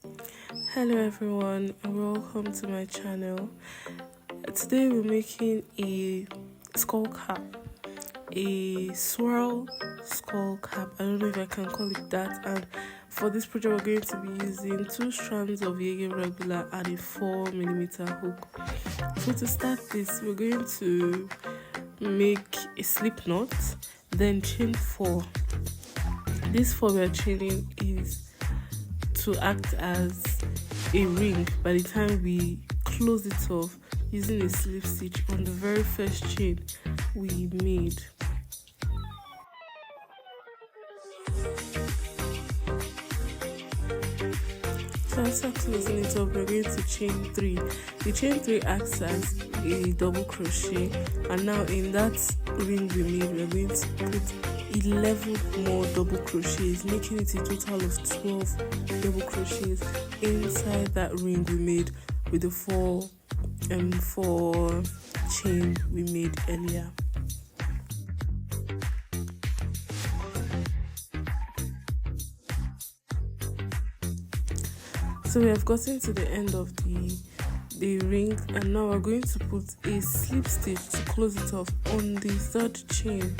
Hello everyone and welcome to my channel. Today we're making a skull cap, a swirl skull cap. I don't know if I can call it that. And for this project we're going to be using 2 strands of yeye regular and a 4mm hook. So to start this, we're going to make a slip knot, then chain 4. This 4 we're chaining is to act as a ring by the time we close it off using a slip stitch on the very first chain we made. So after closing it up, we're going to chain 3. The chain 3 acts as a double crochet, and now in that ring we made, we're going to put 11 more double crochets, making it a total of 12 double crochets inside that ring we made with the 4 chain we made earlier. So we have gotten to the end of the ring, and now we're going to put a slip stitch to close it off on the 3rd chain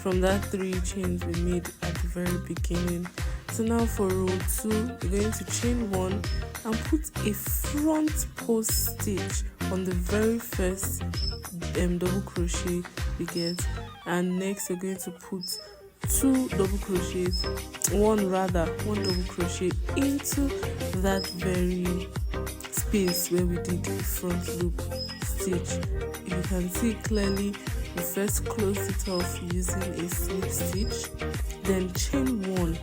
from that 3 chains we made at the very beginning. So now for row 2, we're going to chain 1 and put a front post stitch on the very first double crochet we get, and next we're going to put 2 double crochets, one double crochet into that very space where we did the front loop stitch. If you can see clearly, we first close it off using a slip stitch, then chain 1,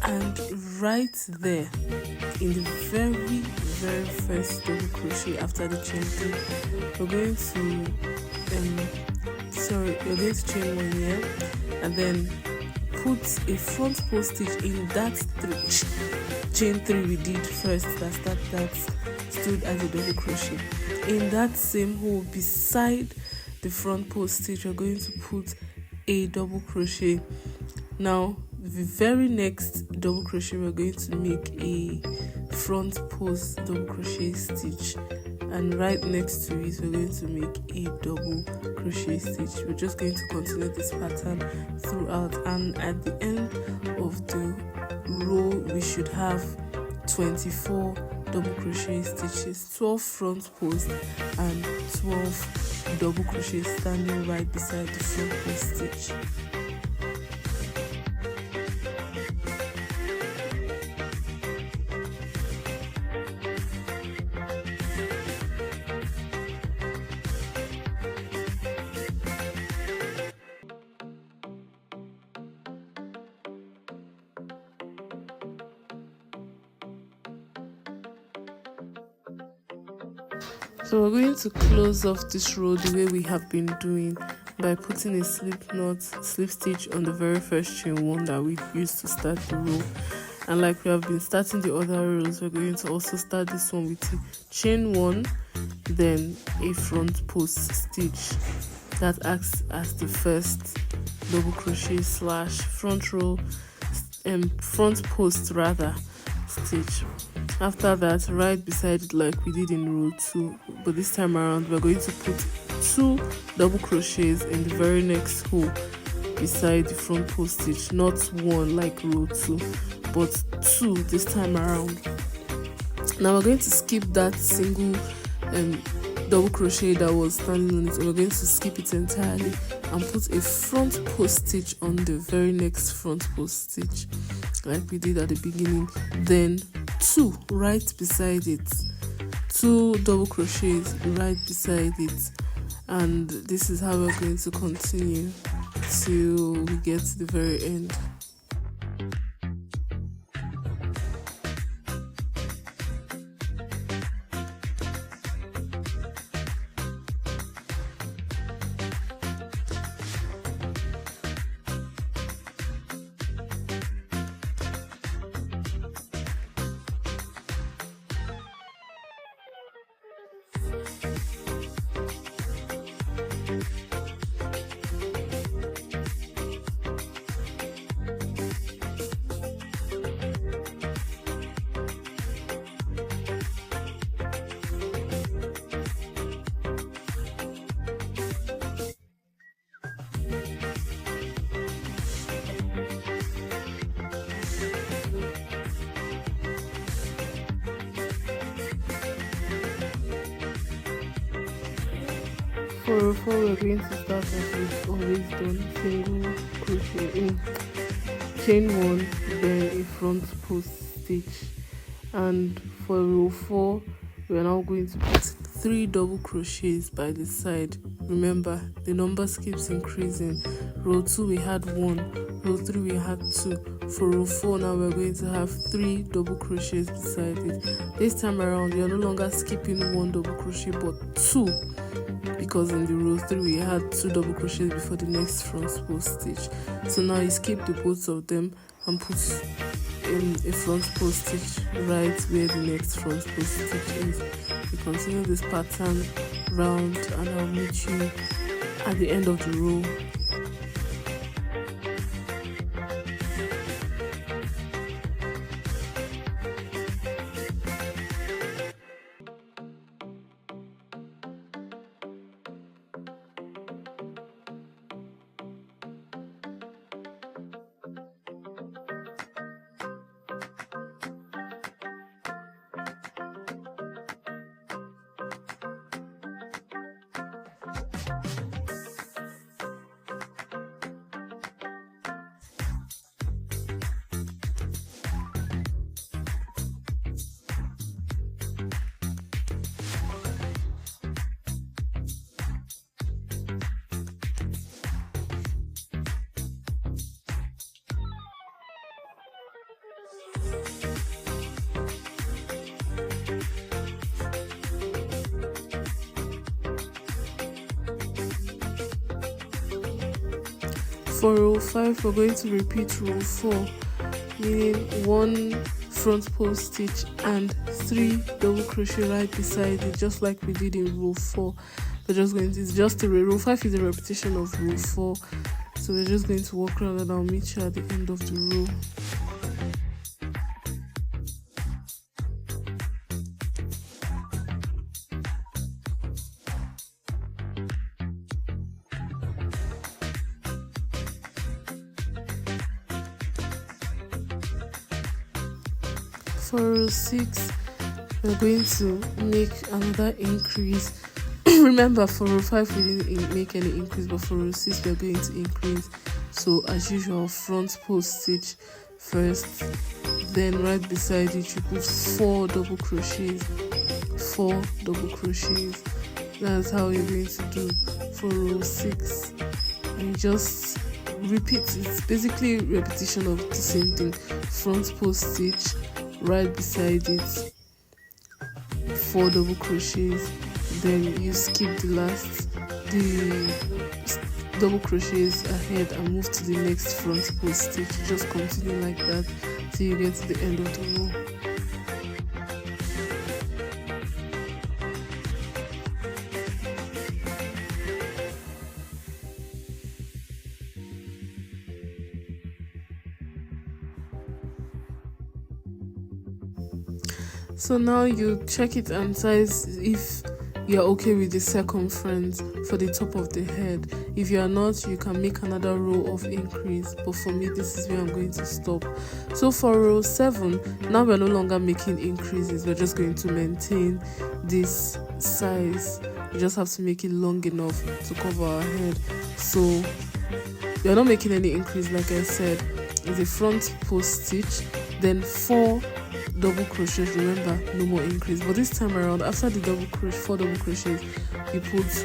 and right there in the very first double crochet after the chain 3, we're going to chain 1 here, and then put a front post stitch in that chain 3 we did first, that stood as a double crochet. In that same hole beside the front post stitch, we're going to put a double crochet. Now the very next double crochet, we're going to make a front post double crochet stitch, and right next to it we're going to make a double crochet stitch. We're just going to continue this pattern throughout, and at the end of the row we should have 24 double crochet stitches, 12 front post and 12 double crochet standing right beside the front post stitch. So we're going to close off this row the way we have been doing by putting a slip stitch on the very first chain 1 that we used to start the row. And like we have been starting the other rows, we're going to also start this one with a chain 1, then a front post stitch that acts as the first double crochet slash front post stitch. After that, right beside it, like we did in row 2, but this time around we're going to put 2 double crochets in the very next hole beside the front post stitch, not 1 like row 2 but 2 this time around. Now we're going to skip that single double crochet that was standing on it, and we're going to skip it entirely and put a front post stitch on the very next front post stitch like we did at the beginning, then 2 right beside it, 2 double crochets right beside it, and this is how we're going to continue till we get to the very end. For row 4 we're going to start as we've always done, single crochet chain 1, then a front post stitch. And for row 4 we are now going to put 3 double crochets by the side. Remember, the numbers keeps increasing. Row 2 we had 1, row 3 we had 2. For row 4 now we're going to have 3 double crochets beside it. This time around you're no longer skipping 1 double crochet but 2, because in the row 3 we had 2 double crochets before the next front post stitch. So now you skip the both of them and put in a front post stitch right where the next front post stitch is. You continue this pattern round and I'll meet you at the end of the row. For row 5 we're going to repeat row 4, meaning 1 front post stitch and 3 double crochet right beside it, just like we did in row 4. We're just going to, it's just a row 5 is a repetition of row 4, so we're just going to walk around and I'll meet you at the end of the row. For row 6 we're going to make another increase. Remember, for row 5 we didn't make any increase, but for row 6 we're going to increase. So as usual, front post stitch first, then right beside it you put 4 double crochets. That's how you're going to do for row 6, and just repeat. It's basically repetition of the same thing. Front post stitch, right beside it 4 double crochets, then you skip the double crochets ahead and move to the next front post stitch. You just continue like that till you get to the end of the row. So now you check it and size if you're okay with the circumference for the top of the head. If you are not, you can make another row of increase, but for me this is where I'm going to stop. So for row 7, now we're no longer making increases, we're just going to maintain this size. You just have to make it long enough to cover our head. So we're not making any increase, like I said. It's a front post stitch, then 4 double crochets. Remember, no more increase, but this time around, after the 4 double crochets,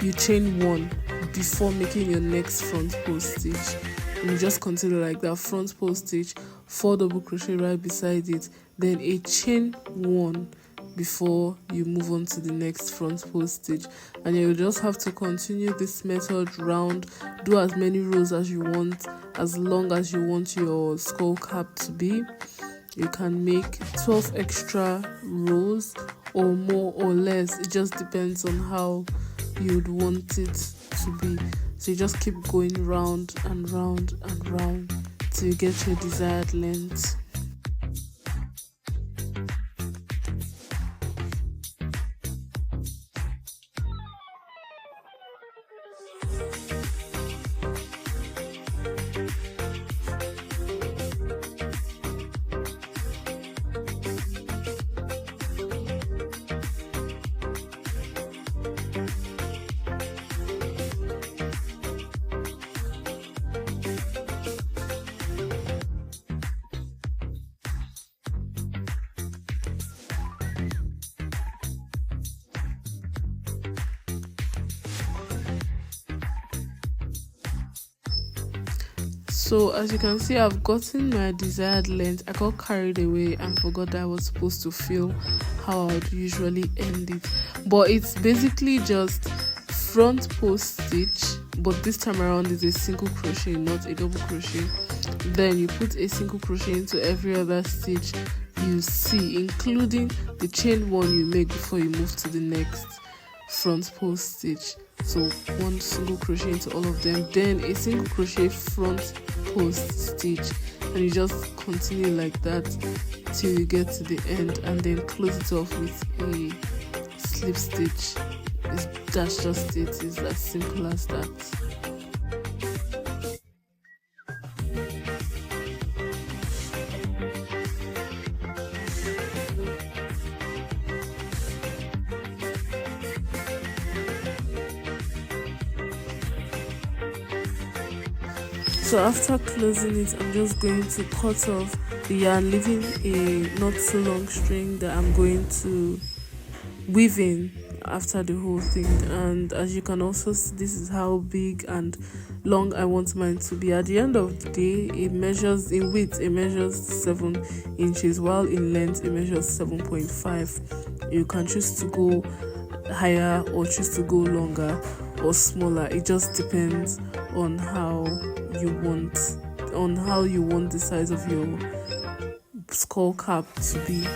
you chain 1 before making your next front post stitch, and you just continue like that. Front post stitch, 4 double crochet right beside it, then a chain 1 before you move on to the next front post stitch. And you just have to continue this method round. Do as many rows as you want, as long as you want your skull cap to be. You can make 12 extra rows or more or less. It just depends on how you'd want it to be. So you just keep going round and round and round till you get your desired length. So as you can see, I've gotten my desired length. I got carried away and forgot that I was supposed to feel how I would usually end it, but it's basically just front post stitch, but this time around is a single crochet, not a double crochet. Then you put a single crochet into every other stitch you see, including the chain one you make before you move to the next front post stitch. So one single crochet into all of them, then a single crochet front post stitch, and you just continue like that till you get to the end, and then close it off with a slip stitch. That's just it. It's as simple as that. So after closing it, I'm just going to cut off the yarn, leaving a not so long string that I'm going to weave in after the whole thing. And as you can also see, this is how big and long I want mine to be. At the end of the day, it measures in width, it measures 7 inches, while in length it measures 7.5. You can choose to go higher or choose to go longer or smaller. It just depends on how you want the size of your skull cap to be.